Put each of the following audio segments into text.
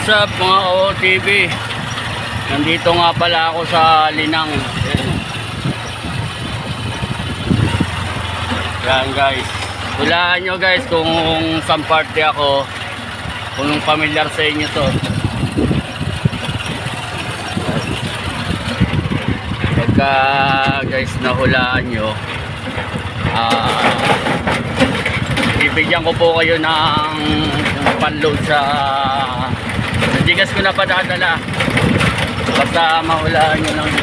What's up mga OTV? Nandito nga pala ako sa Linang. Yan guys. Hulaan nyo guys kung saan party ako. Kung familiar sa inyo to. Pagka guys nahulaan nyo, bibigyan ko po kayo ng panload sa Gcash ko na padadala. Basta mahulaan nyo lang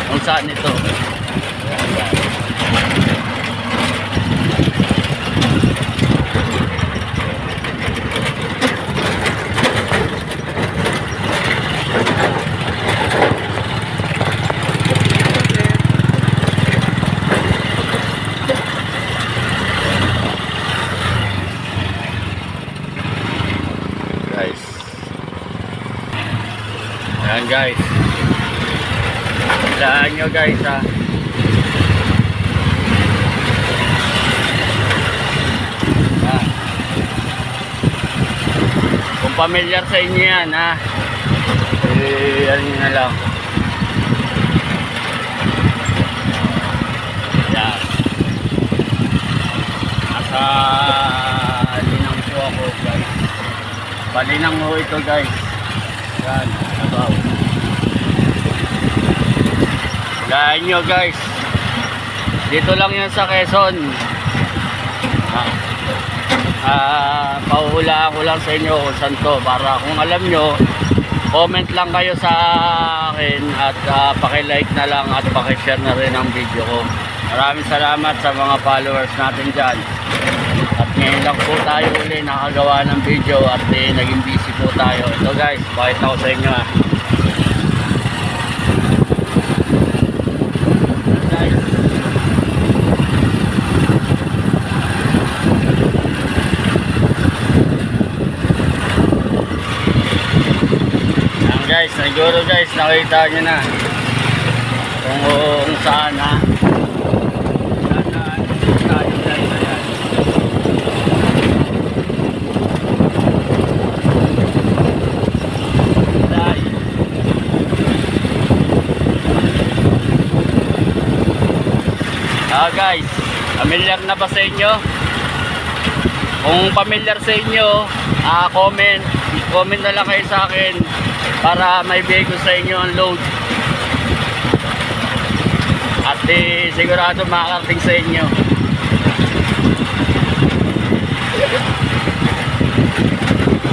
kung saan ito. Ayan guys, hulaan nyo guys ha. Ayan. Kung familiar sa inyo yan ha, ano nyo na lang. Ayan, nasa Linang po ako guys. Palinang mo ito guys. Yan, abaw. Hulaan nyo guys. Dito lang yan sa Quezon. Pahuhulaan ko lang sa inyo kung saan to. Para kung alam nyo, comment lang kayo sa akin. At pakilike na lang at pakishare na rin ang video ko. Maraming salamat sa mga followers natin dyan. At ngayon lang po tayo uli nakagawa ng video at naging busy po tayo. Ito guys, pakita ko sa inyo ha. Yan guys, siguro guys nakita nyo na kung saan ha. Guys, familiar na ba sa inyo? Kung familiar sa inyo, comment na lang kayo sa akin para may bigay ko sa inyo ang load. At sigurado makakarating sa inyo.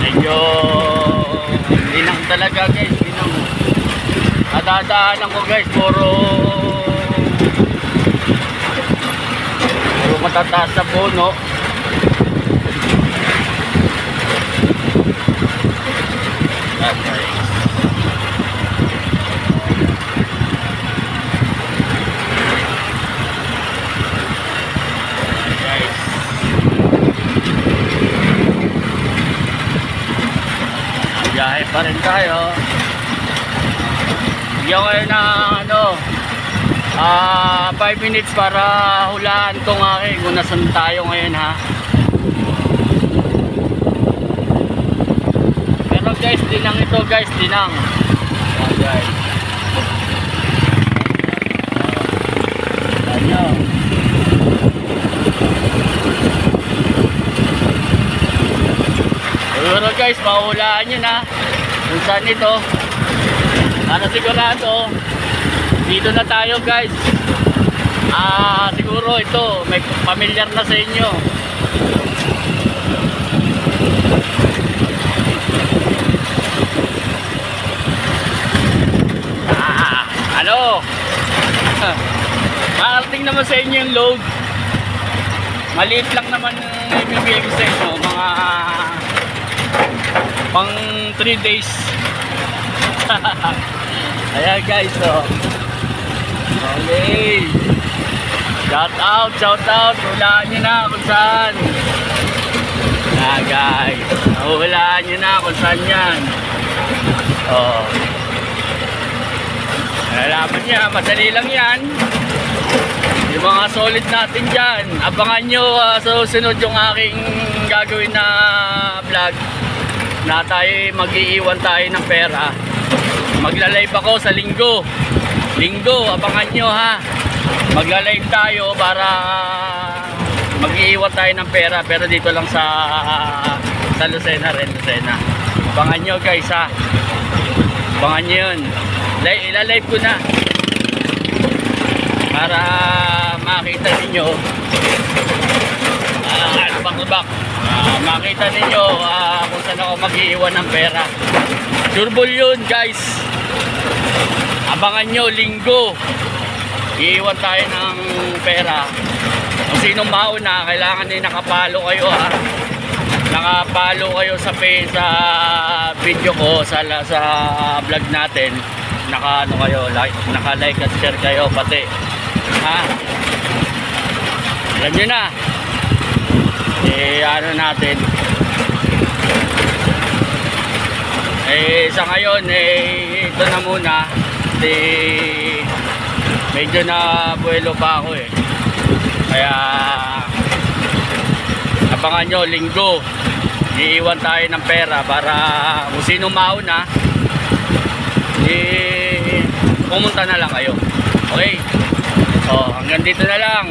Medyo linang talaga guys, linang. Nadadaanan ko guys, puro matataas sa puno. Okay. Guys. Biyahe pa rin tayo. Bigyan kayo ng 5 minutes para hulaan tong aking kung nasan tayo ngayon ha. Pero guys, Linang ito guys, Linang. Ayan guys. Ayan nyo. Siguro guys, mahulaan nyo na kung saan ito. Ano sigurado dito na tayo guys. Siguro ito may familiar na sa inyo. Ano? Makarating naman sa inyo yung load. Maliit lang naman yung ibibigay ko sa inyo. Mga pang 3 days. Ayan guys, okay. Shout out. Hulaan nyo na kung saan. Guys, hulaan nyo na kung saan yan. Nalalaman niya, madali lang yan. Yung mga solid natin dyan, abangan nyo sa susunod yung aking gagawin na vlog. na tayo mag-iiwan tayo ng pera. Magla-live ako sa linggo. Linggo, abangan nyo ha. Magla-live tayo para mag-iiwan tayo ng pera, pero dito lang sa Lucena rin, Lucena. Abangan nyo guys ha. Abangan nyo yun. Ila-live ko na para makita ninyo makita ninyo kung saan ako mag-iiwan ng pera. Sureball yun guys. Abangan nyo, linggo iiwan tayo ng pera. Kung sinong mauna, kailangan din nakapalo kayo ha. Nakapalo kayo sa video ko, sa vlog natin. Naka like at share kayo pati ha. Alam nyo na, ano natin, sa ngayon ito na muna, medyo na buwelo pa ako kaya abangan nyo, linggo iiwan tayo ng pera para kung sino mauna pumunta na lang kayo. Okay, so hanggang dito na lang.